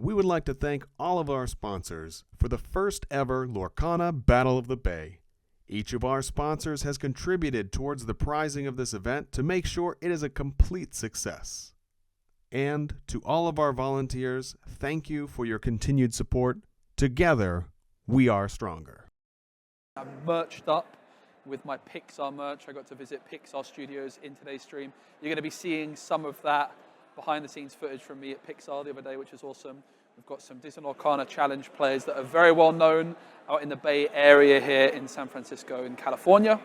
we would like to thank all of our sponsors for the first ever Lorcana Battle of the Bay. Each of our sponsors has contributed towards the prizing of this event to make sure it is a complete success. And to all of our volunteers, thank you for your continued support. Together, we are stronger. I'm merched up with my Pixar merch. I got to visit Pixar Studios in today's stream. You're going to be seeing some of that behind the scenes footage from me at Pixar the other day, which is awesome. We've got some Disney Lorcana Challenge players that are very well known out in the Bay Area here in San Francisco in California.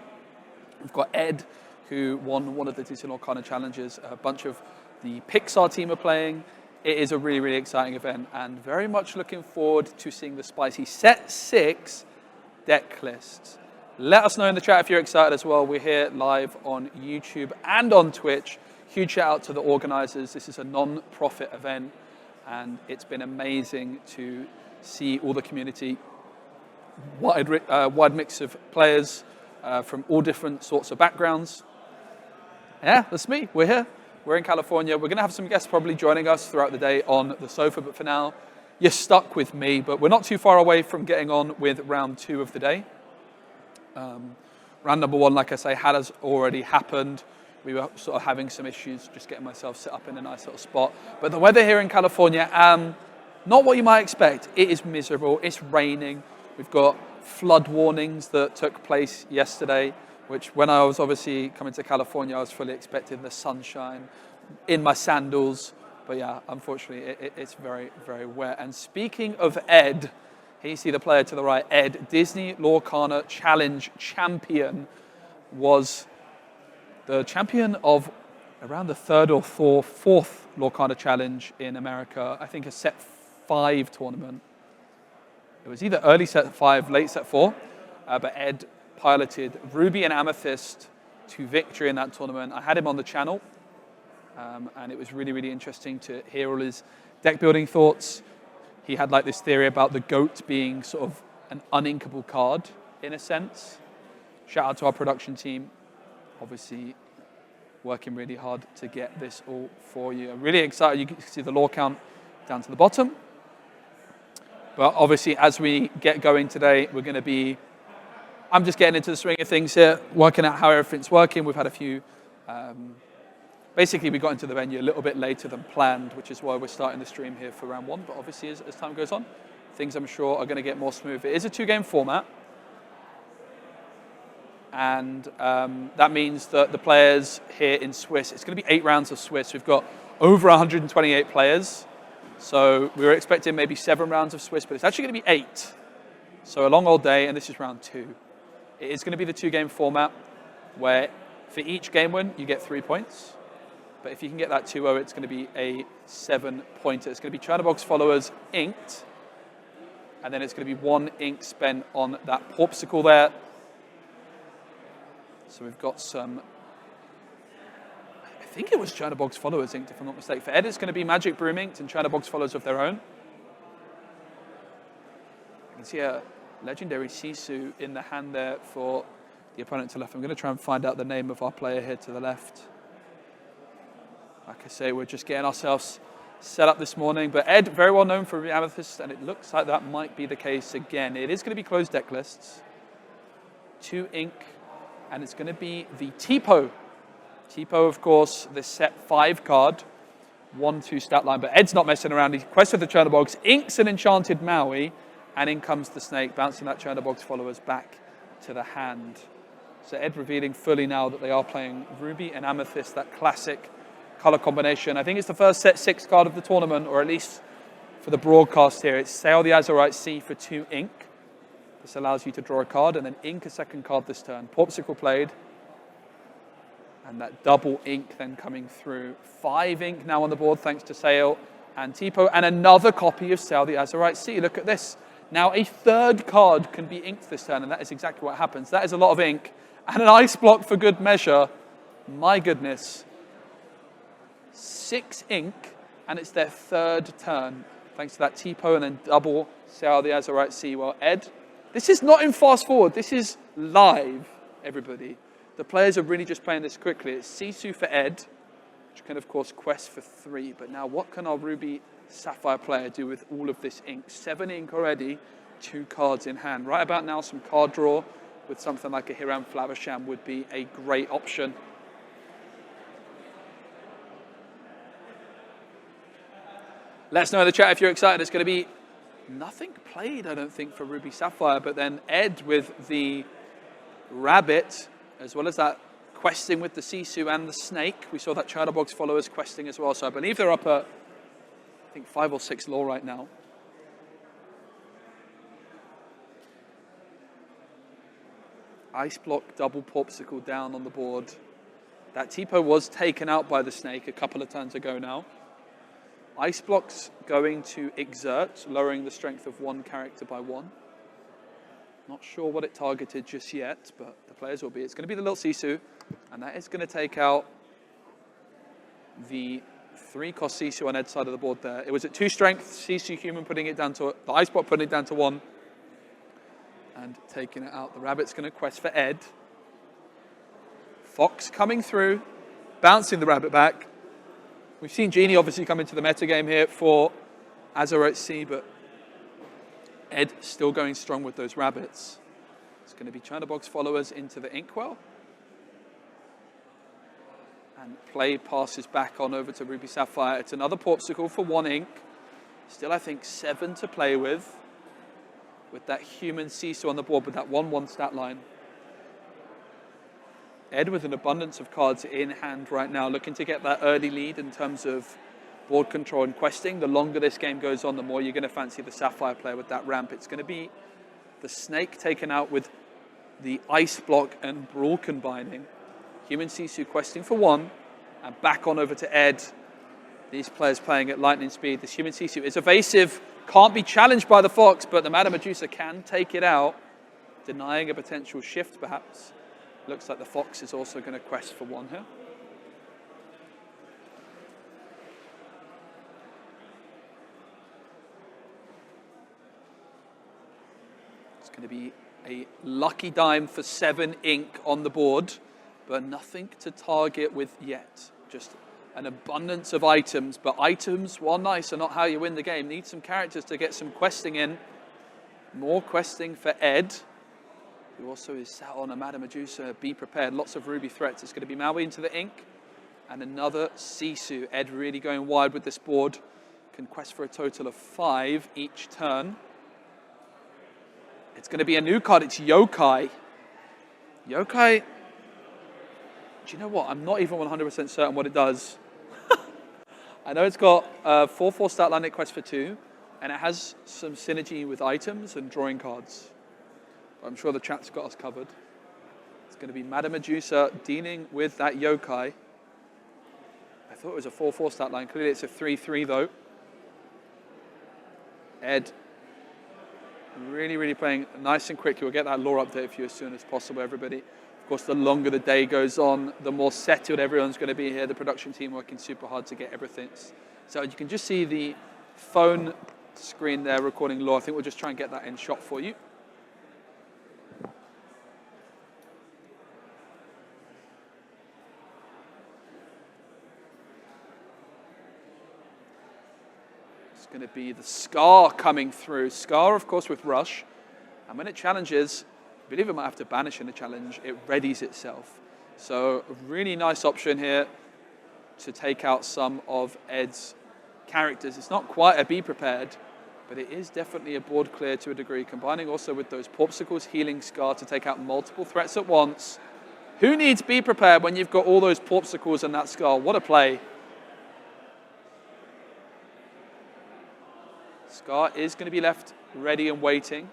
We've got Ed, who won one of the Disney Lorcana Challenges. A bunch of the Pixar team are playing. It is a really, really exciting event, and very much looking forward to seeing the spicy Set 6 deck lists. Let us know in the chat if you're excited as well. We're here live on YouTube and on Twitch. Huge shout out to the organizers. This is a non-profit event, and it's been amazing to see all the community, wide mix of players from all different sorts of backgrounds. Yeah, that's me. We're here. We're in California. We're going to have some guests probably joining us throughout the day on the sofa, but for now, you're stuck with me. But we're not too far away from getting on with round 2 of the day. Round number 1, like I say, had already happened. We were sort of having some issues just getting myself set up in a nice little spot. But the weather here in California, not what you might expect. It is miserable. It's raining. We've got flood warnings that took place yesterday, which when I was obviously coming to California, I was fully expecting the sunshine in my sandals. But yeah, unfortunately, it's very, very wet. And speaking of Ed, here you see the player to the right, Ed, Disney Lorcana Challenge champion, was the champion of around the 3rd or 4th Lorcana Challenge in America. I think a set 5 tournament. It was either early set 5, late set 4, but Ed piloted Ruby and Amethyst to victory in that tournament. I had him on the channel, and it was really, really interesting to hear all his deck building thoughts. He had like this theory about the GOAT being sort of an uninkable card in a sense. Shout out to our production team, obviously working really hard to get this all for you. I'm really excited. You can see the lore count down to the bottom. But obviously, as we get going today, we're going to be, I'm just getting into the swing of things here, working out how everything's working. We've had a few, basically we got into the venue a little bit later than planned, which is why we're starting the stream here for round 1. But obviously, as time goes on, things I'm sure are going to get more smooth. It is a 2-game format. And that means that the players here in Swiss, it's going to be 8 rounds of Swiss. We've got over 128 players. So we were expecting maybe 7 rounds of Swiss, but it's actually going to be 8. So a long old day, and this is round 2. It is going to be the 2-game format where for each game win, you get 3 points. But if you can get that 2-0, it's going to be a 7-pointer. It's going to be Chernabog's followers inked. And then it's going to be 1 ink spent on that popsicle there. So we've got some, I think it was Chernabog's followers inked, if I'm not mistaken. For Ed, it's going to be Magic Broom inked and Chernabog's followers of their own. I can see a legendary Sisu in the hand there for the opponent to the left. I'm going to try and find out the name of our player here to the left. Like I say, we're just getting ourselves set up this morning. But Ed, very well known for Amethyst, and it looks like that might be the case again. It is going to be closed deck lists. 2 ink. And it's going to be the Tipo. Tipo, of course, the set 5 card. 1-2 stat line. But Ed's not messing around. He quested the Chernobogs, inks an enchanted Maui, and in comes the snake, bouncing that Chernabog's followers back to the hand. So Ed revealing fully now that they are playing Ruby and Amethyst, that classic color combination. I think it's the first set 6 card of the tournament, or at least for the broadcast here. It's Sail the Azurite Sea for 2 ink. This allows you to draw a card and then ink a second card this turn. Popsicle played. And that double ink then coming through. 5 ink now on the board thanks to Sail and Tipo. And another copy of Sail the Azurite Sea. Look at this. Now a 3rd card can be inked this turn, and that is exactly what happens. That is a lot of ink. And an ice block for good measure. My goodness. 6 ink, and it's their 3rd turn. Thanks to that Tipo and then double Sail the Azurite Sea. Well, Ed, this is not in fast forward. This is live, everybody. The players are really just playing this quickly. It's Sisu for Ed. which can, of course, quest for 3. But now what can our Ruby Sapphire player do with all of this ink? 7 ink already, 2 cards in hand. Right about now, some card draw with something like a Hiram Flaversham would be a great option. Let us know in the chat if you're excited. It's going to be nothing played, I don't think, for Ruby Sapphire, but then Ed with the rabbit, as well as that questing with the Sisu and the snake. We saw that Chatterbox followers questing as well, so I believe they're up at, I think, 5 or 6 lore right now. Ice block, double popsicle down on the board. That Tipo was taken out by the snake a couple of turns ago now. Ice block's going to exert, lowering the strength of 1 character by 1. Not sure what it targeted just yet, but the players will be. It's going to be the little Sisu, and that is going to take out the 3-cost Sisu on Ed's side of the board there. It was at 2 strength, Sisu human putting it down to, the Ice block putting it down to 1. And taking it out. The rabbit's going to quest for Ed. Fox coming through, bouncing the rabbit back. We've seen Genie obviously come into the metagame here for Azeroth Sea, but Ed still going strong with those rabbits. It's going to be Chatterbox followers into the Inkwell. And play passes back on over to Ruby Sapphire. It's another Popsicle for 1 ink. Still, I think, 7 to play with that human Sisu on the board with that 1/1 stat line. Ed with an abundance of cards in hand right now, looking to get that early lead in terms of board control and questing. The longer this game goes on, the more you're going to fancy the Sapphire player with that ramp. It's going to be the snake taken out with the ice block and brawl combining. Human Sisu questing for 1, and back on over to Ed. These players playing at lightning speed. This human Sisu is evasive. Can't be challenged by the Fox, but the Madame Medusa can take it out, denying a potential shift, perhaps. Looks like the Fox is also going to quest for 1 here. It's going to be a lucky dime for 7 ink on the board, but nothing to target with yet. Just an abundance of items, but items, while nice, are not how you win the game. Need some characters to get some questing in. More questing for Ed, who also is sat on a Madame Medusa. Be prepared, lots of Ruby threats. It's going to be Maui into the ink, and another Sisu. Ed really going wide with this board. Can quest for a total of 5 each turn. It's going to be a new card, it's Yokai. Yokai, do you know what? I'm not even 100% certain what it does. I know it's got a 4/4 stat line, it quests for 2, and it has some synergy with items and drawing cards. I'm sure the chat's got us covered. It's going to be Madame Medusa dealing with that Yokai. I thought it was a 4/4 stat line. Clearly it's a 3/3 though. Ed really, really playing nice and quickly. We'll get that lore update for you as soon as possible, everybody. Of course, the longer the day goes on, the more settled everyone's going to be here. The production team working super hard to get everything. So you can just see the phone screen there recording lore. I think we'll just try and get that in shot for you. It's going to be the Scar coming through. Scar, of course, with Rush. And when it challenges, I believe it might have to banish in the challenge, it readies itself. So a really nice option here to take out some of Ed's characters. It's not quite a be prepared, but it is definitely a board clear to a degree, combining also with those Popsicles, healing Scar to take out multiple threats at once. Who needs be prepared when you've got all those Popsicles and that Scar? What a play. Scar is going to be left ready and waiting.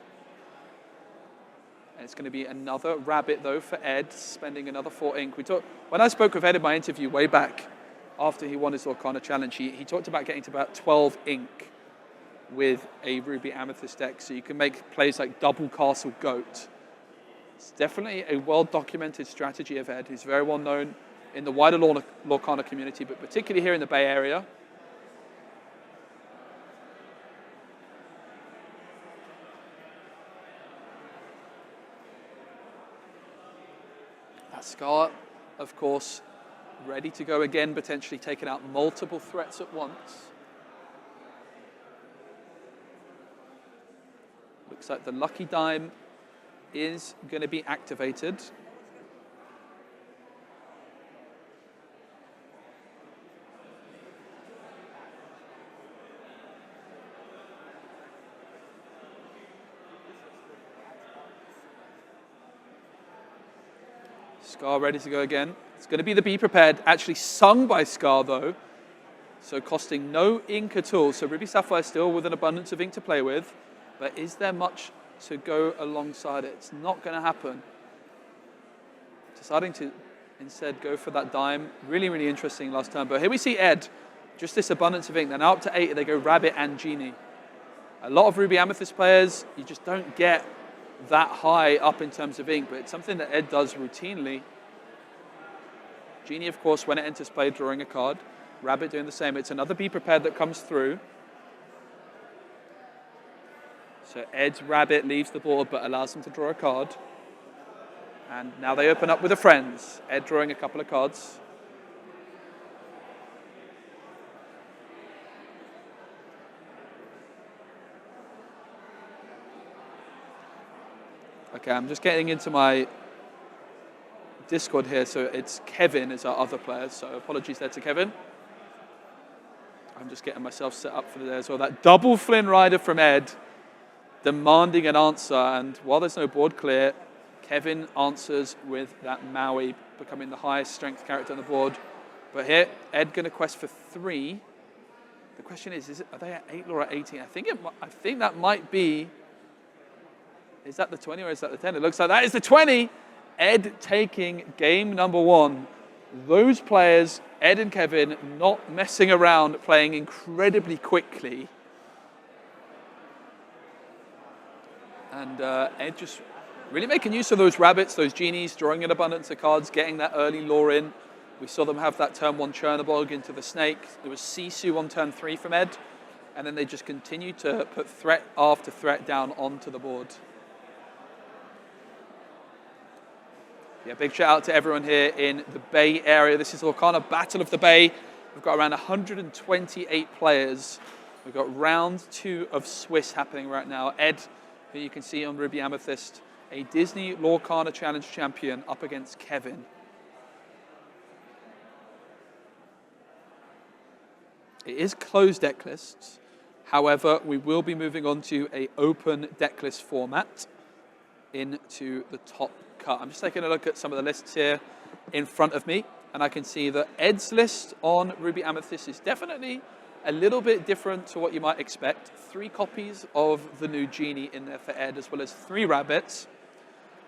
And it's going to be another rabbit, though, for Ed, spending another 4 ink. When I spoke with Ed in my interview way back after he won his Lorcana Challenge, he talked about getting to about 12 ink with a Ruby Amethyst deck, so you can make plays like double Castle Goat. It's definitely a well-documented strategy of Ed, who's very well known in the wider Lorcana community, but particularly here in the Bay Area. Scar, of course, ready to go again, potentially taking out multiple threats at once. Looks like the lucky dime is going to be activated. Scar ready to go again. It's going to be the Be Prepared, actually sung by Scar though, so costing no ink at all. So Ruby Sapphire still with an abundance of ink to play with, but is there much to go alongside it? It's not going to happen. Deciding to instead go for that dime. Really, really interesting last turn. But here we see Ed, just this abundance of ink. They're now up to 8, they go Rabbit and Genie. A lot of Ruby Amethyst players, you just don't get that high up in terms of ink, but it's something that Ed does routinely. Genie, of course, when it enters play, drawing a card. Rabbit doing the same. It's another Be Prepared that comes through. So Ed's Rabbit leaves the board but allows them to draw a card. And now they open up with the Friends. Ed drawing a couple of cards. Okay, I'm just getting into my Discord here, so it's Kevin is our other player, so apologies there to Kevin. I'm just getting myself set up for the day as well. That double Flynn Rider from Ed, demanding an answer, and while there's no board clear, Kevin answers with that Maui, becoming the highest strength character on the board. But here, Ed going to quest for 3. The question is are they at 8 or at 18? I think that might be. Is that the 20 or is that the 10? It looks like that is the 20. Ed taking game number 1. Those players, Ed and Kevin, not messing around, playing incredibly quickly. And Ed just really making use of those rabbits, those genies, drawing an abundance of cards, getting that early lore in. We saw them have that turn 1 Chernobog into the snake. There was Sisu on turn 3 from Ed. And then they just continue to put threat after threat down onto the board. Yeah, big shout out to everyone here in the Bay Area. This is Lorcana Battle of the Bay. We've got around 128 players. We've got round 2 of Swiss happening right now. Ed, who you can see on Ruby Amethyst, a Disney Lorcana Challenge champion, up against Kevin. It is closed deck lists. However, we will be moving on to an open deck list format into the top cut. I'm just taking a look at some of the lists here in front of me, and I can see that Ed's list on Ruby Amethyst is definitely a little bit different to what you might expect. 3 copies of the new Genie in there for Ed, as well as 3 rabbits.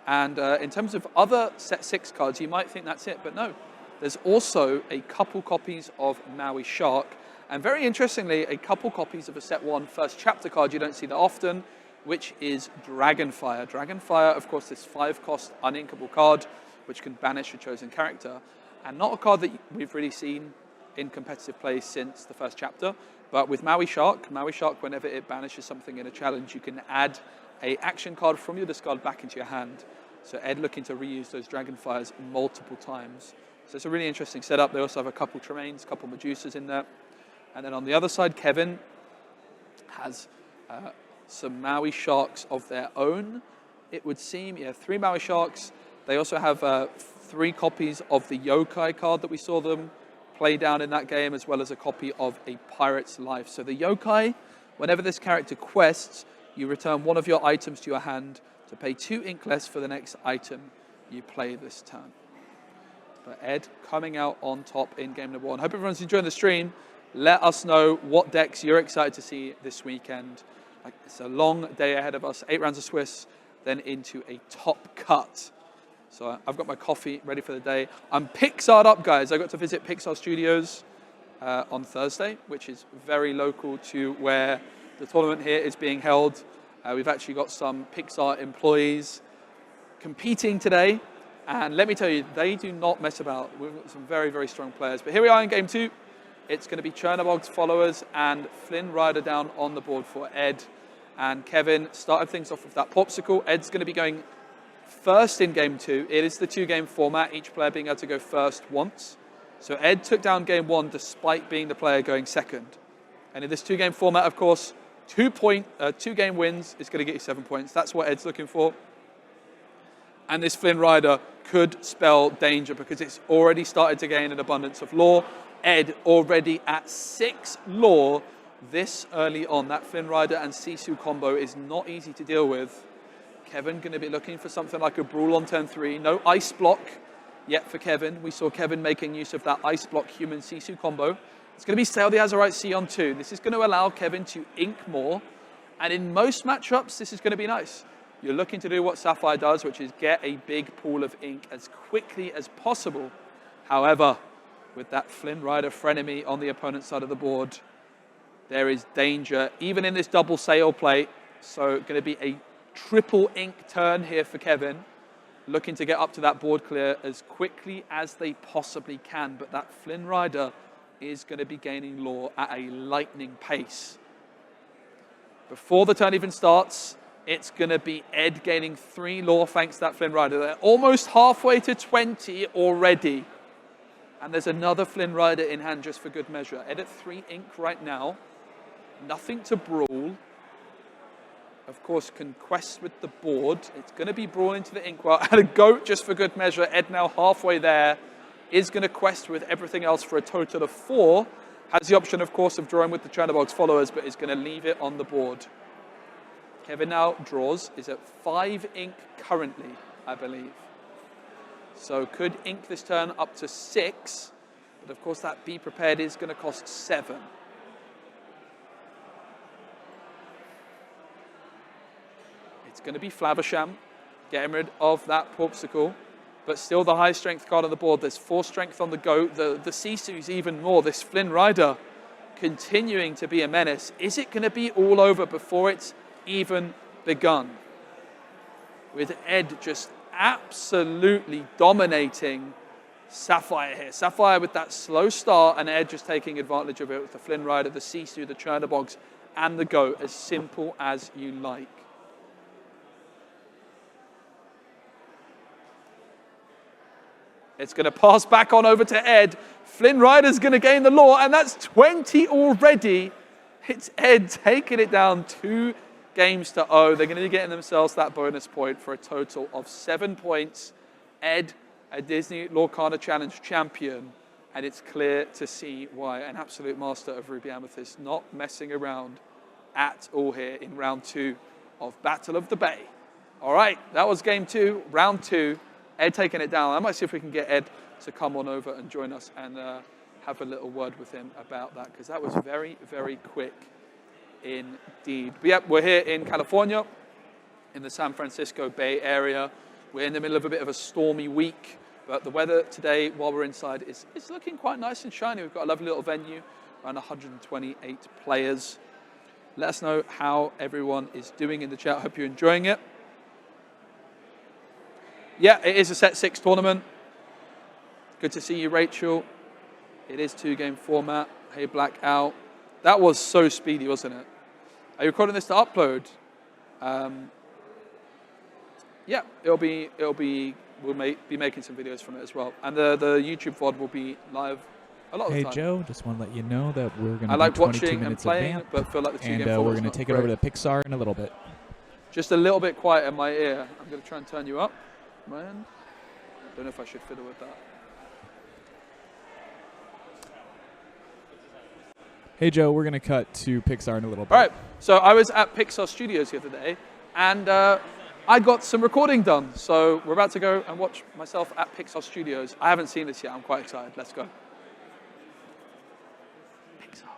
And in terms of other set 6 cards, you might think that's it, but no. There's also a couple copies of Maui Shark, and very interestingly, a couple copies of a set 1 first chapter card you don't see that often, which is Dragonfire. Dragonfire, of course, this 5-cost uninkable card, which can banish a chosen character, and not a card that we've really seen in competitive play since the first chapter. But with Maui Shark, whenever it banishes something in a challenge, you can add an action card from your discard back into your hand. So Ed looking to reuse those Dragonfires multiple times. So it's a really interesting setup. They also have a couple Tremaines, a couple Medusas in there. And then on the other side, Kevin has some Maui Sharks of their own, it would seem. Yeah, 3 Maui Sharks. They also have 3 copies of the Yokai card that we saw them play down in that game, as well as a copy of a Pirate's Life. So the Yokai, whenever this character quests, you return 1 of your items to your hand to pay 2 ink less for the next item you play this turn. But Ed coming out on top in game number 1. Hope everyone's enjoying the stream. Let us know what decks you're excited to see this weekend. It's a long day ahead of us. 8 rounds of Swiss, then into a top cut. So I've got my coffee ready for the day. I'm Pixar'd up, guys. I got to visit Pixar Studios on Thursday, which is very local to where the tournament here is being held. We've actually got some Pixar employees competing today. And let me tell you, they do not mess about. We've got some very, very strong players. But here we are in game 2. It's going to be Chernobog's followers and Flynn Rider down on the board for Ed. And Kevin started things off with that Popsicle. Ed's going to be going first in game 2. It is the 2-game format, each player being able to go first once. So Ed took down game 1 despite being the player going second. And in this 2-game format, of course, 2-game wins is going to get you 7 points. That's what Ed's looking for. And this Flynn Rider could spell danger because it's already started to gain an abundance of lore. Ed already at 6 lore this early on. That Flynn Rider and Sisu combo is not easy to deal with. Kevin going to be looking for something like a Brawl on turn 3. No ice block yet for Kevin. We saw Kevin making use of that ice block human Sisu combo. It's going to be Sail the Azurite Sea on 2. This is going to allow Kevin to ink more. And in most matchups, this is going to be nice. You're looking to do what Sapphire does, which is get a big pool of ink as quickly as possible. However, with that Flynn Rider frenemy on the opponent's side of the board, there is danger, even in this double sail play. So going to be a triple ink turn here for Kevin, looking to get up to that board clear as quickly as they possibly can. But that Flynn Rider is going to be gaining lore at a lightning pace. Before the turn even starts, it's going to be Ed gaining 3 lore thanks to that Flynn Rider. They're almost halfway to 20 already. And there's another Flynn Rider in hand just for good measure. Ed at 3 ink right now. Nothing to brawl. Of course, can quest with the board. It's going to be brawl into the inkwell. And a goat just for good measure. Ed now halfway there. Is going to quest with everything else for a total of 4. Has the option, of course, of drawing with the Chernobog's followers, but is going to leave it on the board. Kevin now draws, is at 5 ink currently, I believe. So could ink this turn up to 6, but of course that Be Prepared is going to cost 7. It's going to be Flaversham, getting rid of that Porpsicle, but still the high strength card on the board. There's 4 strength on the goat. The Sisu's even more. This Flynn Rider continuing to be a menace. Is it going to be all over before it's even begun? With Ed just absolutely dominating Sapphire here. Sapphire with that slow start and Ed just taking advantage of it with the Flynn Rider, the Sisu, the Chernobogs, and the goat. As simple as you like. It's going to pass back on over to Ed. Flynn Rider's going to gain the lore, and that's 20 already. It's Ed taking it down 2 games to 0. They're going to be getting themselves that bonus point for a total of 7 points. Ed, a Disney Lorcana Challenge champion, and it's clear to see why. An absolute master of Ruby Amethyst, not messing around at all here in round 2 of Battle of the Bay. All right, that was game 2, round 2. Ed taking it down. I might see if we can get Ed to come on over and join us and have a little word with him about that, because that was very, very quick indeed. But yeah, we're here in California, in the San Francisco Bay Area. We're in the middle of a bit of a stormy week, but the weather today, while we're inside, is looking quite nice and shiny. We've got a lovely little venue, around 128 players. Let us know how everyone is doing in the chat. I hope you're enjoying it. Yeah, it is a set 6 tournament. Good to see you, Rachel. It is 2-game format. Hey, Blackout. That was so speedy, wasn't it? Are you recording this to upload? Yeah, we'll be making some videos from it as well. And the YouTube VOD will be live a lot of the time. Hey, Joe, just want to let you know that we're going to I like do 22 watching and minutes playing, of but feel like the 2-game format and we're going to take it over to Pixar in a little bit. Just a little bit quiet in my ear. I'm going to try and turn you up. Man, don't know if I should fiddle with that. Hey, Joe, we're going to cut to Pixar in a little bit. All right, so I was at Pixar Studios the other day, and I got some recording done. So we're about to go and watch myself at Pixar Studios. I haven't seen this yet. I'm quite excited. Let's go. Pixar.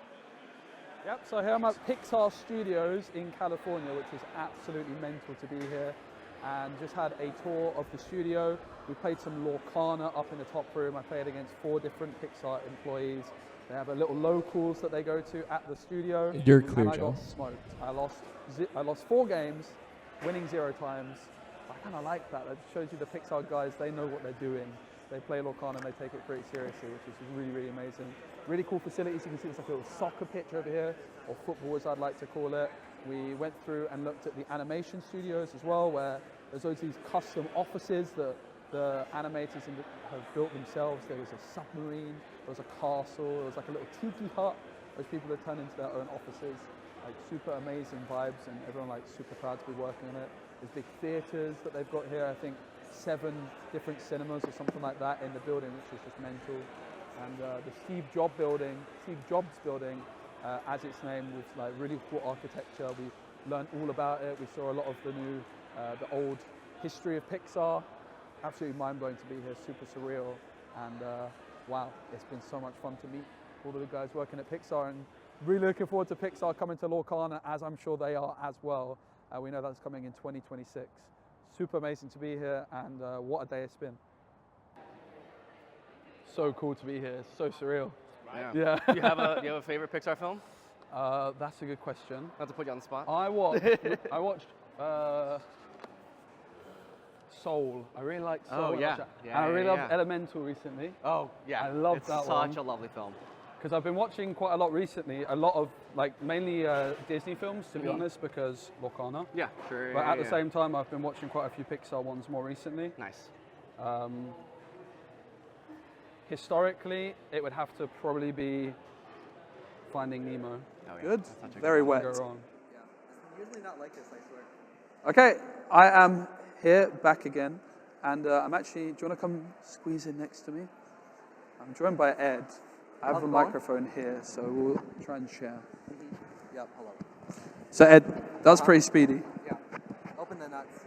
Yep, so here I'm at Pixar Studios in California, which is absolutely mental to be here. And just had a tour of the studio. We played some Lorcana up in the top room. I played against 4 different Pixar employees. They have a little locals that they go to at the studio. You're clear, and I Joe. got smoked. I lost 4 games, winning 0 times. I kind of like that. That shows you the Pixar guys, they know what they're doing. They play Lorcana and they take it pretty seriously, which is really, really amazing. Really cool facilities. You can see there's like a little soccer pitch over here, or football as I'd like to call it. We went through and looked at the animation studios as well, where there's always these custom offices that the animators have built themselves. There was a submarine, there was a castle, there was like a little tiki hut, which people had turned into their own offices. Like super amazing vibes, and everyone like super proud to be working on it. There's big theaters that they've got here. I think 7 different cinemas or something like that in the building, which is just mental. And the Steve Jobs building, as its name, with like really cool architecture. We learned all about it. We saw a lot of the old history of Pixar. Absolutely mind-blowing to be here, super surreal. And wow, it's been so much fun to meet all of the guys working at Pixar, and really looking forward to Pixar coming to Lorcana, as I'm sure they are as well. We know that's coming in 2026. Super amazing to be here, and what a day it's been. So cool to be here, so surreal. Yeah. Yeah. Do you have a favorite Pixar film? That's a good question. Not to put you on the spot. I watched Soul. I really liked Soul. Oh, yeah. And I really loved Elemental recently. Oh yeah, I love it's that such one. a lovely film. Because I've been watching quite a lot recently, a lot of like mainly Disney films, to be honest, because Lorcana. Yeah, sure. But at the same time, I've been watching quite a few Pixar ones more recently. Nice. Historically, it would have to probably be Finding Nemo. Oh, yeah. Good. That's such a Very good wet. one. Go wrong. Yeah, it's usually not like this, I swear. Okay, I am here back again, and I'm actually. Do you want to come squeeze in next to me? I'm joined by Ed. I have How's a it going? microphone here, so we'll try and share. Yep, hello. So Ed, that was pretty speedy. Yeah, open the nuts.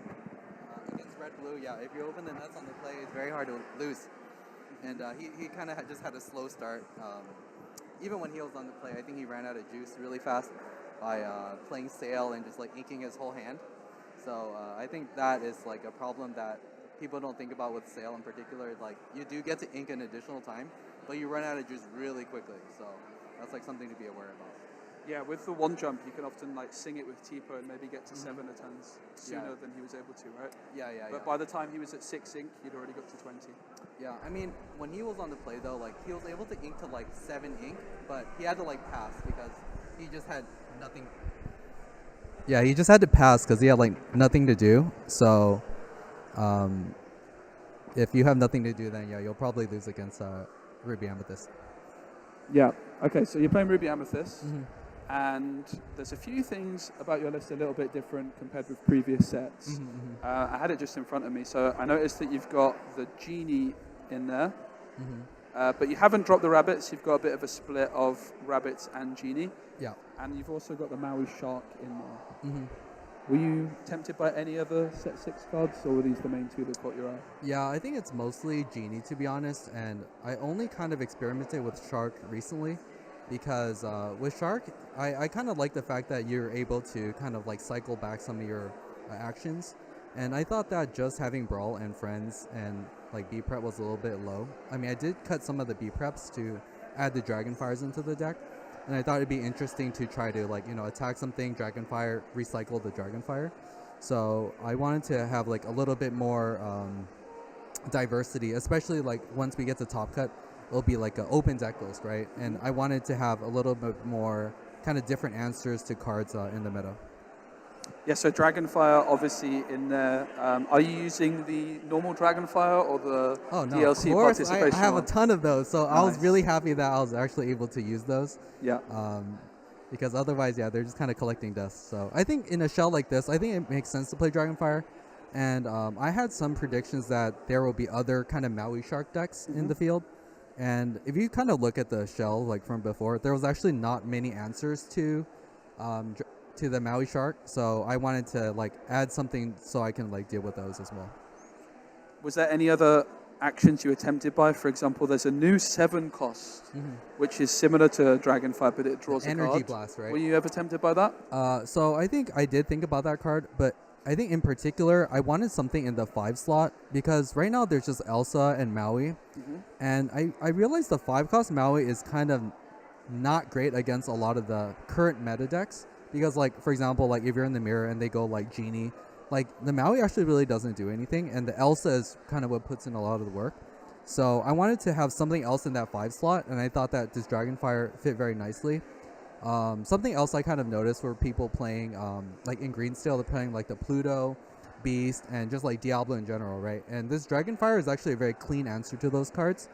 Against red blue, yeah, if you open the nuts on the play, it's very hard to lose. And he kind of just had a slow start. Even when he was on the play, I think he ran out of juice really fast by playing sail and just like inking his whole hand. So I think that is like a problem that people don't think about with sail in particular. Like you do get to ink an additional time, but you run out of juice really quickly. So that's like something to be aware about. Yeah, with the one jump, you can often like sing it with Tipo and maybe get to 7 attempts sooner than he was able to, right? Yeah. But by the time he was at 6 ink, he'd already got to 20. Yeah, I mean, when he was on the play though, like he was able to ink to like 7 ink, but he had to like pass because he just had nothing. Yeah, he just had to pass because he had like nothing to do. So, if you have nothing to do, then yeah, you'll probably lose against Ruby Amethyst. Yeah. Okay, so you're playing Ruby Amethyst, and there's a few things about your list a little bit different compared with previous sets. I had it just in front of me, so I noticed that you've got the genie in there, but you haven't dropped the rabbits. You've got a bit of a split of rabbits and genie, Yeah. and you've also got the Maui shark in there. Were you tempted by any other set 6 cards, or were these the main 2 that caught your eye? Yeah, I think it's mostly Genie, to be honest, and I only kind of experimented with Shark recently because with Shark, I kind of like the fact that you're able to kind of like cycle back some of your actions, and I thought that just having Brawl and Friends and like B-Prep was a little bit low. I mean, I did cut some of the B-Preps to add the Dragonfires into the deck, and I thought it'd be interesting to try to like, attack something, Dragonfire, recycle the Dragonfire. So I wanted to have like a little bit more diversity, especially like once we get to Top Cut, it'll be like an open deck list, right? And I wanted to have a little bit more kind of different answers to cards in the meta. Yeah, so Dragonfire obviously in there. Are you using the normal Dragonfire or the DLC of course, participation? I have a one? ton of those, so I was Nice. really happy that I was actually able to use those. Yeah. Because otherwise, yeah, they're just kind of collecting dust. So I think in a shell like this, I think it makes sense to play Dragonfire. And I had some predictions that there will be other kind of Maui Shark decks in the field. And if you kind of look at the shell like from before, there was actually not many answers to the Maui Shark. So I wanted to like add something so I can like deal with those as well. Was there any other actions you were tempted by? For example, there's a new 7 cost, which is similar to Dragonfire, but it draws a Energy card. Blast, right? Were you ever tempted by that? So I think I did think about that card, but I think in particular, I wanted something in the 5 slot because right now there's just Elsa and Maui. And I realized the 5 cost Maui is kind of not great against a lot of the current meta decks because like, for example, like if you're in the mirror and they go like Genie, like the Maui actually really doesn't do anything, and the Elsa is kind of what puts in a lot of the work. So I wanted to have something else in that 5 slot, and I thought that this Dragonfire fit very nicely. Something else I kind of noticed were people playing, like in Green Steel, they're playing like the Pluto, Beast, and just like Diablo in general, right? And this Dragonfire is actually a very clean answer to those cards.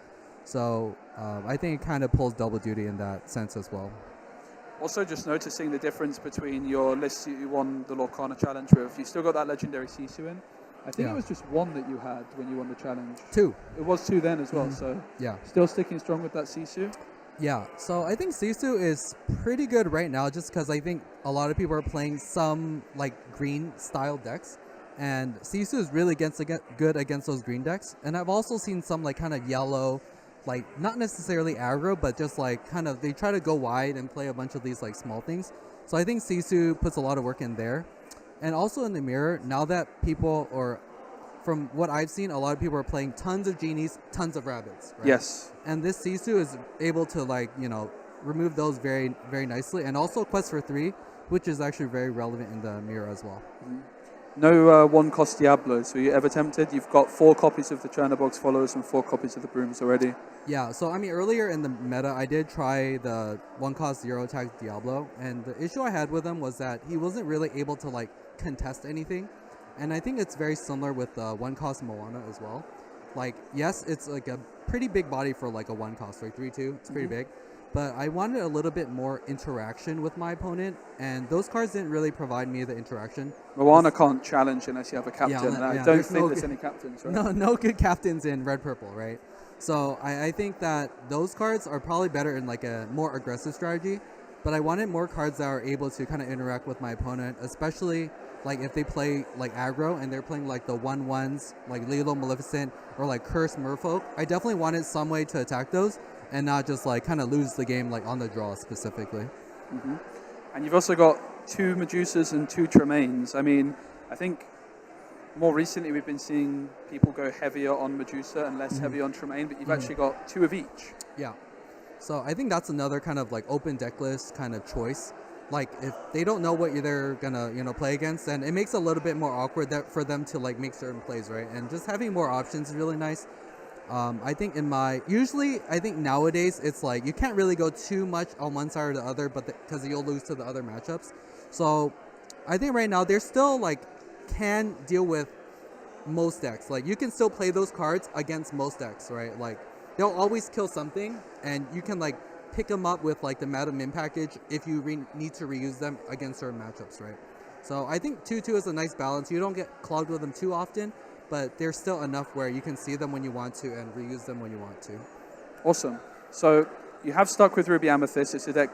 So I think it kind of pulls double duty in that sense as well. Also, just noticing the difference between your list you won the Lorcana Challenge with. You still got that legendary Sisu in. I think it was just one that you had when you won the challenge. 2. It was 2 then as well, so Yeah. still sticking strong with that Sisu. Yeah, so I think Sisu is pretty good right now just because I think a lot of people are playing some like green style decks, and Sisu is really good against those green decks. And I've also seen some like kind of yellow, like not necessarily aggro, but just like kind of they try to go wide and play a bunch of these like small things. So I think Sisu puts a lot of work in there. And also in the mirror, now that people, or from what I've seen, a lot of people are playing tons of genies, tons of rabbits. Right? Yes. And this Sisu is able to like, remove those very, very nicely. And also Quest for 3, which is actually very relevant in the mirror as well. No one-cost Diablos. Were you ever tempted? You've got 4 copies of the Chernobog's Followers and 4 copies of the Brooms already. Yeah, so I mean, earlier in the meta, I did try the 1-cost 0 attack Diablo. And the issue I had with him was that he wasn't really able to like contest anything. And I think it's very similar with the 1-cost Moana as well. Like, yes, it's like a pretty big body for like a 1-cost, like 3/2. It's pretty big. But I wanted a little bit more interaction with my opponent, and those cards didn't really provide me the interaction. Moana can't challenge unless you have a captain. Yeah, and I yeah, don't there's think no there's good- any captains, right? No good captains in red purple, right? So I think that those cards are probably better in like a more aggressive strategy. But I wanted more cards that are able to kind of interact with my opponent, especially like if they play like aggro and they're playing like the 1/1s, like Lilo Maleficent or like Curse Merfolk. I definitely wanted some way to attack those and not just like kind of lose the game like on the draw specifically. And you've also got 2 Medusas and 2 Tremaines. I mean, I think more recently we've been seeing people go heavier on Medusa and less heavy on Tremaine, but you've actually got 2 of each. Yeah. So I think that's another kind of like open deck list kind of choice. Like if they don't know what they're gonna play against, then it makes it a little bit more awkward for them to like make certain plays, right? And just having more options is really nice. I think I think nowadays it's like you can't really go too much on one side or the other, but because you'll lose to the other matchups. So I think right now they're still like can deal with most decks. Like you can still play those cards against most decks, right? Like they'll always kill something, and you can like pick them up with like the Madam Min package if you need to reuse them against certain matchups, right? So I think 2/2 is a nice balance. You don't get clogged with them too often, but there's still enough where you can see them when you want to and reuse them when you want to. Awesome. So you have stuck with Ruby Amethyst. It's a deck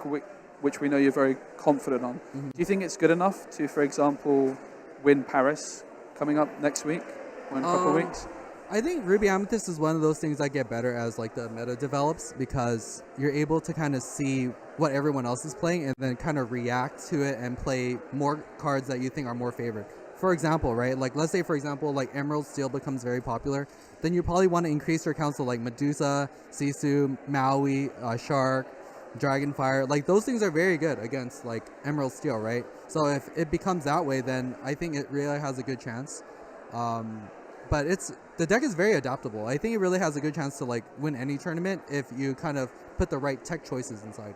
which we know you're very confident on. Do you think it's good enough to, for example, win Paris coming up next week or in a couple of weeks? I think Ruby Amethyst is one of those things that get better as like the meta develops, because you're able to kind of see what everyone else is playing and then kind of react to it and play more cards that you think are more favored. For example, right? Like let's say for example like Emerald Steel becomes very popular, then you probably want to increase your counts of like Medusa, Sisu, Maui, Shark, Dragonfire. Like those things are very good against like Emerald Steel, right? So if it becomes that way, then I think it really has a good chance. But the deck is very adaptable. I think it really has a good chance to like win any tournament if you kind of put the right tech choices inside.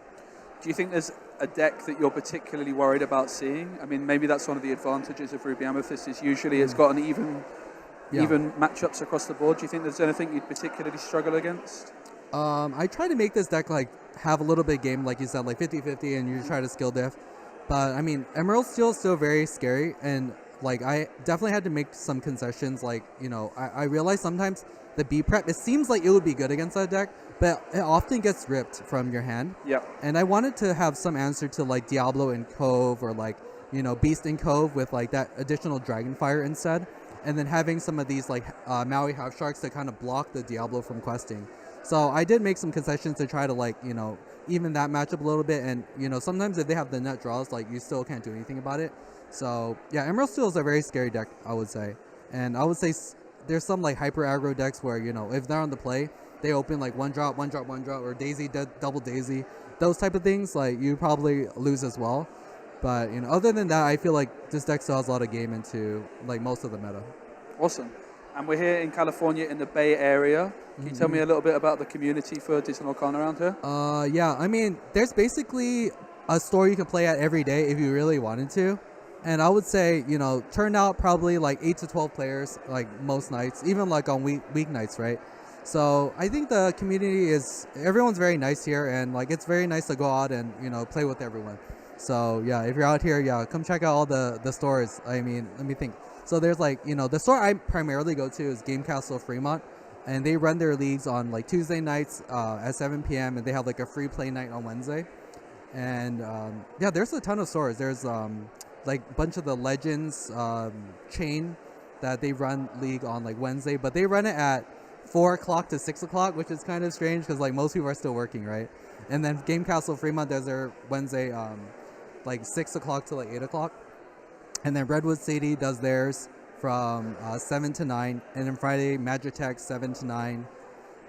Do you think there's a deck that you're particularly worried about seeing? I mean, maybe that's one of the advantages of Ruby Amethyst is usually it's got an even matchups across the board. Do you think there's anything you'd particularly struggle against? I try to make this deck like have a little bit of game, like you said, like 50-50, and you try to skill diff. But I mean, Emerald Steel is still very scary, and like I definitely had to make some concessions. Like I realized sometimes the B prep, it seems like it would be good against that deck, but it often gets ripped from your hand. Yeah. And I wanted to have some answer to like Diablo in Cove, or like Beast in Cove with like that additional Dragonfire instead, and then having some of these like Maui Half Sharks to kind of block the Diablo from questing. So I did make some concessions to try to like even that matchup a little bit, and sometimes if they have the net draws, like you still can't do anything about it. So yeah, Emerald Steel is a very scary deck, I would say. And I would say there's some like hyper aggro decks where if they're on the play, they open like one drop, or Daisy double Daisy, those type of things. Like you probably lose as well. But other than that, I feel like this deck still has a lot of game into like most of the meta. Awesome. And we're here in California in the Bay Area. Can you tell me a little bit about the community for Disney Lorcana around here? Yeah, I mean, there's basically a store you can play at every day if you really wanted to. And I would say, turn out probably like 8 to 12 players, like most nights, even like on weeknights, right? So I think the community everyone's very nice here, and like it's very nice to go out and play with everyone. So yeah, if you're out here, yeah, come check out all the stores. I mean, let me think. So there's like the store I primarily go to is Game Castle Fremont, and they run their leagues on like Tuesday nights at 7 p.m. and they have like a free play night on Wednesday. And yeah, there's a ton of stores. There's like a bunch of the Legends chain that they run league on like Wednesday, but they run it at 4 o'clock to 6 o'clock, which is kind of strange because like most people are still working, right? And then Game Castle Fremont does their Wednesday like 6 o'clock to like 8 o'clock. And then Redwood City does theirs from 7 to 9. And then Friday, Magitech 7 to 9.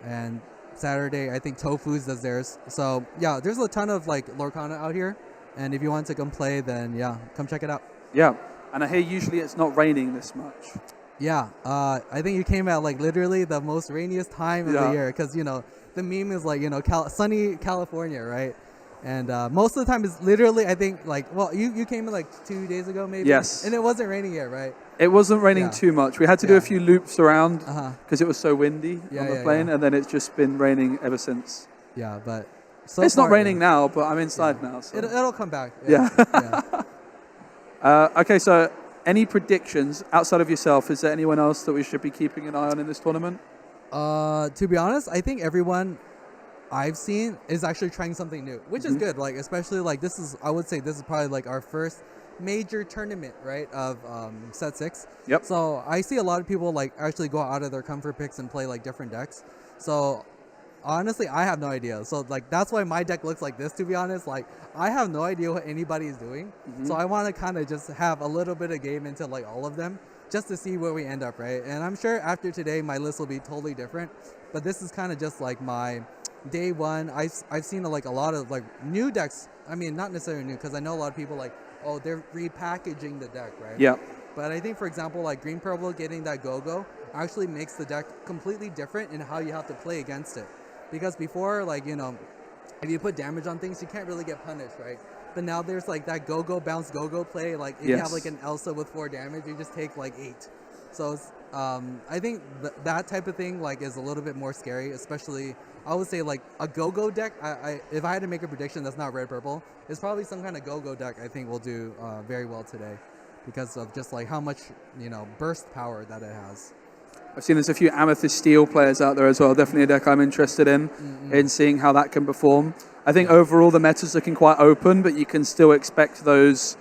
And Saturday, I think Tofu's does theirs. So yeah, there's a ton of like Lorcana out here. And if you want to come play, then yeah, come check it out. Yeah, and I hear usually it's not raining this much. Yeah, I think you came at like literally the most rainiest time of the year because the meme is like sunny California, right? And most of the time it's literally I think like you came in like 2 days ago maybe. Yes. And it wasn't raining yet, right? It wasn't raining too much. We had to do a few loops around because it was so windy on the plane, and then it's just been raining ever since. Yeah, but it's not raining now, but I'm inside now. So. It'll come back. Yeah. Okay, so any predictions outside of yourself? Is there anyone else that we should be keeping an eye on in this tournament? To be honest, I think everyone I've seen is actually trying something new, which is good. Like especially like I would say this is probably like our first major tournament, right, of set 6. Yep. So I see a lot of people like actually go out of their comfort picks and play like different decks. So honestly, I have no idea. So like that's why my deck looks like this, to be honest. Like I have no idea what anybody is doing. So I want to kind of just have a little bit of game into like all of them just to see where we end up, right? And I'm sure after today my list will be totally different. But this is kind of just like my day one. I've seen like a lot of like new decks. I mean, not necessarily new because I know a lot of people like, oh, they're repackaging the deck, right? Yeah. But I think, for example, like Green Purple getting that go-go actually makes the deck completely different in how you have to play against it. Because before, like, if you put damage on things, you can't really get punished, right? But now there's like that go-go bounce go-go play. Like if you have like an Elsa with 4 damage, you just take like 8. So I think that type of thing like is a little bit more scary, especially I would say like a go-go deck. If I had to make a prediction that's not red purple, it's probably some kind of go-go deck I think will do very well today because of just like how much burst power that it has. I've seen there's a few Amethyst Steel players out there as well. Definitely a deck I'm interested in seeing how that can perform. I think overall the meta's looking quite open, but you can still expect those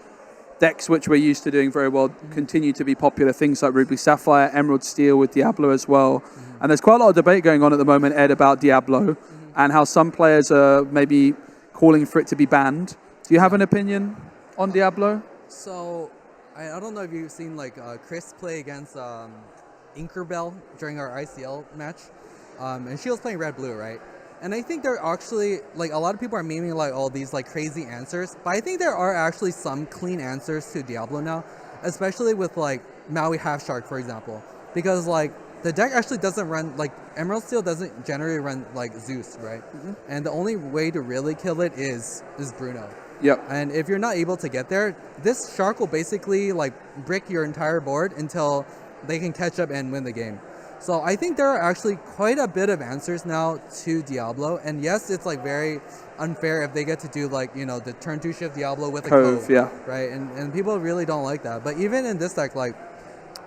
decks which we're used to doing very well continue to be popular. Things like Ruby Sapphire, Emerald Steel with Diablo as well. And there's quite a lot of debate going on at the moment, Ed, about Diablo and how some players are maybe calling for it to be banned. Do you have an opinion on Diablo? So I don't know if you've seen like Chris play against Inkerbell during our ICL match, and she was playing red-blue, right? And I think there are actually, like, a lot of people are memeing like all these like crazy answers, but I think there are actually some clean answers to Diablo now, especially with like Maui Half Shark, for example, because like the deck actually doesn't run like Emerald Steel doesn't generally run like Zeus, right? And the only way to really kill it is Bruno. Yep. And if you're not able to get there, this shark will basically like brick your entire board until they can catch up and win the game. So I think there are actually quite a bit of answers now to Diablo. And yes, it's like very unfair if they get to do like, the turn 2 shift Diablo with a Cove, yeah. Right? And people really don't like that. But even in this deck, like,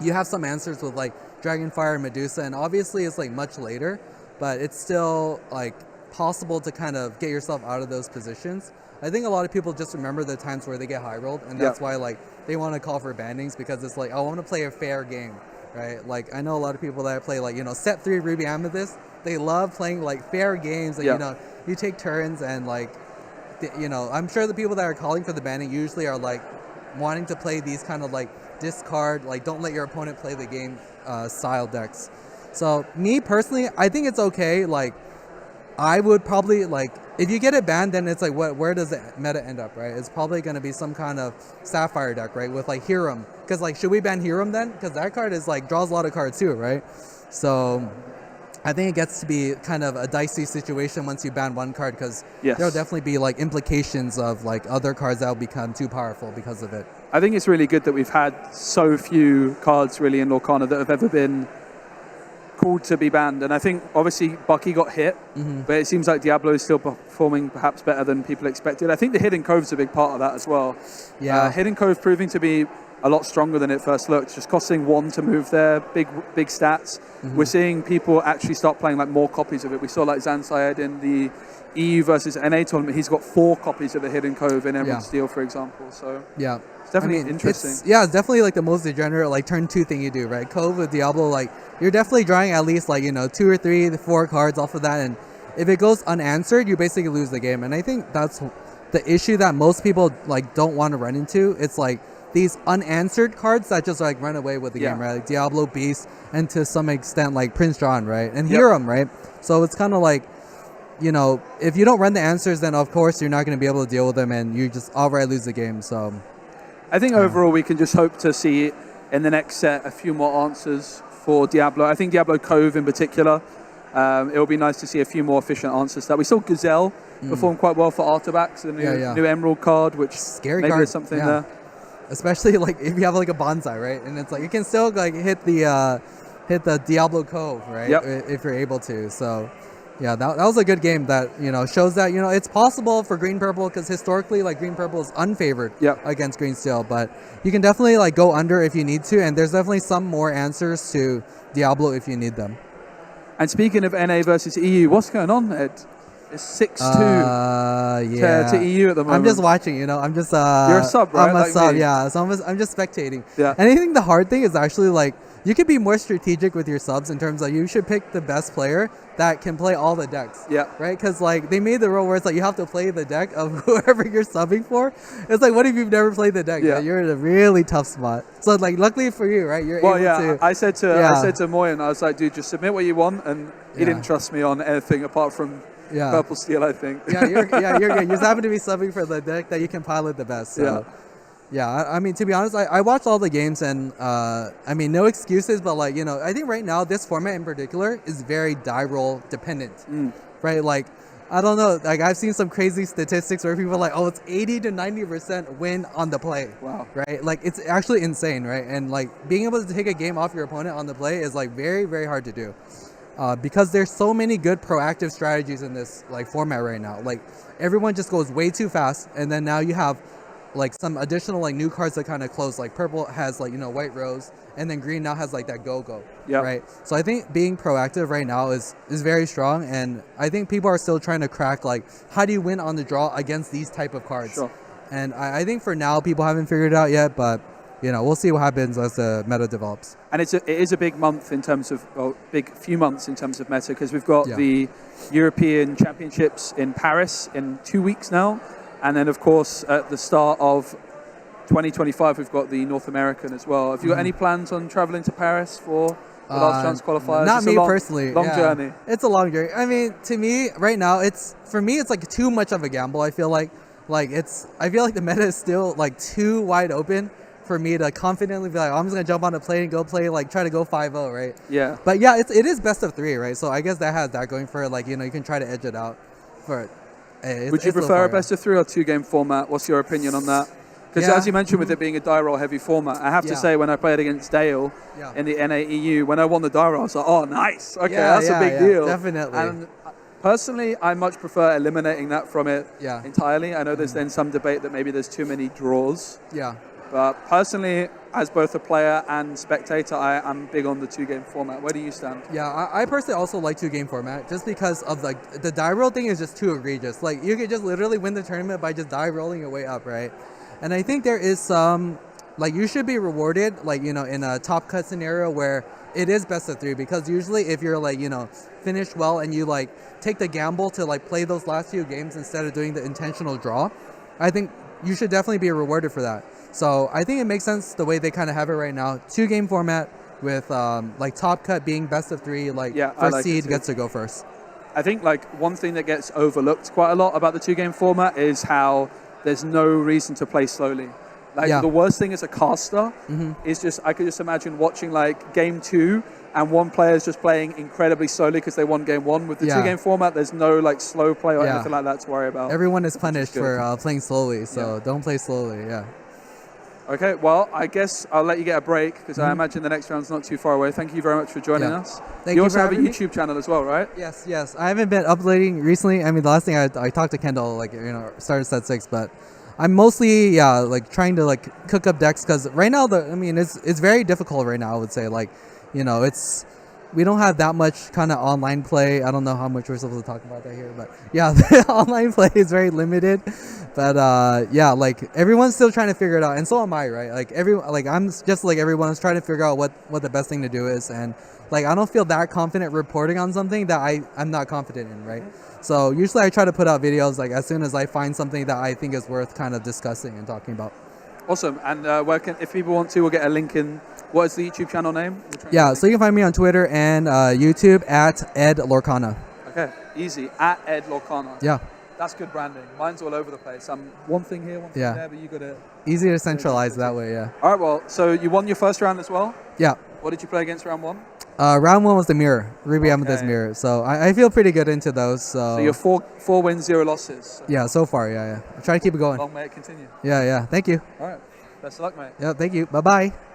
you have some answers with like Dragonfire and Medusa, and obviously it's like much later, but it's still like possible to kind of get yourself out of those positions. I think a lot of people just remember the times where they get high rolled, and that's why like they want to call for bannings, because it's like, I want to play a fair game, right? Like I know a lot of people that play like set 3 Ruby Amethyst, they love playing like fair games that you take turns and like I'm sure the people that are calling for the banning usually are like wanting to play these kind of like discard, like don't let your opponent play the game style decks. So me personally, I think it's okay. Like I would probably like, if you get it banned, then it's like where does the meta end up, right? It's probably going to be some kind of Sapphire deck, right, with like Hiram. Because like, should we ban Hiram then? Because that card is like draws a lot of cards too, right? So I think it gets to be kind of a dicey situation once you ban one card because Yes. there'll definitely be like implications of like other cards that will become too powerful because of it. I think it's really good that we've had so few cards really in Lorcana that have ever been called to be banned. And I think obviously Bucky got hit, but it seems like Diablo is still performing perhaps better than people expected. I think the Hidden Cove's a big part of that as well. Yeah. Hidden Cove proving to be a lot stronger than it first looked, just costing 1 to move there, big stats. We're seeing people actually start playing like more copies of it. We saw like Zan Syed in the EU versus NA tournament. He's got 4 copies of the Hidden Cove in Emerald Steel, for example. So Yeah. it's definitely interesting. It's definitely like the most degenerate like turn 2 thing you do, right? Cove with Diablo, like you're definitely drawing at least like 2 or 3, 4 cards off of that, and if it goes unanswered, you basically lose the game. And I think that's the issue that most people like don't want to run into. It's like these unanswered cards that just like run away with the game, right? Like Diablo, Beast, and to some extent like Prince John, right? And Hiram, right? So it's kind of like, if you don't run the answers, then of course you're not going to be able to deal with them, and you just outright lose the game. So I think overall we can just hope to see in the next set a few more answers for Diablo. I think Diablo Cove in particular, it will be nice to see a few more efficient answers to that. We saw Gazelle perform quite well for Artabax, the new Emerald card, which scary maybe card. there's something there. Especially like if you have like a bonsai, right? And it's like you can still like hit the Diablo Cove, right? If you're able to. So yeah, that was a good game that shows that it's possible for green purple, because historically like green purple is unfavored against green steel, but you can definitely like go under if you need to, and there's definitely some more answers to Diablo if you need them. And speaking of NA versus EU, what's going on, Ed? It's 6-2 to EU at the moment. I'm just watching, I'm just you're a sub, right? I'm a like sub, me. yeah. So I'm just spectating. Yeah. And I think the hard thing is actually like you could be more strategic with your subs in terms of you should pick the best player that can play all the decks. Yeah. Right? Because like they made the rule where it's like you have to play the deck of whoever you're subbing for. It's like, what if you've never played the deck? Yeah. You're in a really tough spot. So like luckily for you, right? You're able to. I said to Moyen, I was like, dude, just submit what you want, and he didn't trust me on anything apart from Purple Steel, I think. You're good. You just happen to be subbing for the deck that you can pilot the best. So. Yeah, I mean, to be honest, I watched all the games, and I mean, no excuses, but like, I think right now this format in particular is very die roll dependent, right? Like, I don't know, like I've seen some crazy statistics where people are like, oh, it's 80 to 90% win on the play. Wow. Right? Like, it's actually insane, right? And like being able to take a game off your opponent on the play is like very, very hard to do. Because there's so many good proactive strategies in this like format right now. Like everyone just goes way too fast, and then now you have like some additional like new cards that kind of close. Like purple has like White Rose, and then green now has like that go. Right? So I think being proactive right now is very strong, and I think people are still trying to crack like how do you win on the draw against these type of cards. Sure. And I think for now people haven't figured it out yet, but we'll see what happens as the meta develops. And it is a big month in terms of, big few months in terms of meta, because we've got the European Championships in Paris in 2 weeks now. And then, of course, at the start of 2025, we've got the North American as well. Have you got any plans on traveling to Paris for the last chance qualifiers? Not me personally. Long journey. It's a long journey. I mean, to me, right now, it's like too much of a gamble. I feel like I feel like the meta is still like too wide open for me to confidently be like, I'm just gonna jump on a plane and go play, like try to go 5-0, right? Yeah. But yeah, it is best of 3, right? So I guess that has that going for it. Like, you can try to edge it out. Would you prefer a best of 3 or 2-game format? What's your opinion on that? Because as you mentioned, with it being a die roll heavy format, I have to say when I played against Dale in the NA EU, when I won the die roll, I was like, oh, nice. Okay, that's a big deal. Definitely. And personally, I much prefer eliminating that from it entirely. I know there's then some debate that maybe there's too many draws. Yeah. But personally, as both a player and spectator, I'm big on the 2-game format. Where do you stand? Yeah, I personally also like 2-game format just because of like the die roll thing is just too egregious. Like you could just literally win the tournament by just die rolling your way up, right? And I think there is some like you should be rewarded like in a top cut scenario where it is best of 3, because usually if you're like finish well and you like take the gamble to like play those last few games instead of doing the intentional draw, I think you should definitely be rewarded for that. So I think it makes sense the way they kind of have it right now. 2-game format with like top cut being best of 3. Like first seed gets to go first. I think like one thing that gets overlooked quite a lot about the 2-game format is how there's no reason to play slowly. Like the worst thing as a caster is just I could just imagine watching like game 2 and one player is just playing incredibly slowly because they won game one. With the Yeah. 2-game format, there's no like slow play or Yeah. anything like that to worry about. Everyone is punished good. for playing slowly, so Yeah. don't play slowly. Yeah. Okay, well, I guess I'll let you get a break because I imagine the next round's not too far away. Thank you very much for joining Yeah. us. Thank you you also for have a having me. YouTube channel as well, right? Yes. I haven't been uploading recently. I mean, the last thing I talked to Kendall, like, started set 6, but I'm mostly like trying to like cook up decks because right now it's very difficult right now. I would say like, we don't have that much kind of online play. I don't know how much we're supposed to talk about that here, but yeah, the online play is very limited. But like everyone's still trying to figure it out, and so am I, right? Like I'm just like everyone's trying to figure out what the best thing to do is, and like I don't feel that confident reporting on something that I'm not confident in, right? So usually I try to put out videos like as soon as I find something that I think is worth kind of discussing and talking about. Awesome. And if people want to, we'll get a link in. What is the YouTube channel name? Yeah, so you can find me on Twitter and YouTube at Ed Lorcana. Okay, easy. At Ed Lorcana. Yeah, That's good branding. Mine's all over the place. I'm one thing here, one thing Yeah. there, but you got it. easy to centralize that way. Yeah, All right, well, so you won your first round as well. yeah. What did you play against round one? Round 1 was the mirror, Ruby Amethyst Okay. mirror. So I feel pretty good into those. So you're four wins, 0 losses. Yeah, so far, yeah. I try to keep it going. Long may it continue. Yeah. Thank you. All right. Best of luck, mate. Yeah, thank you. Bye bye.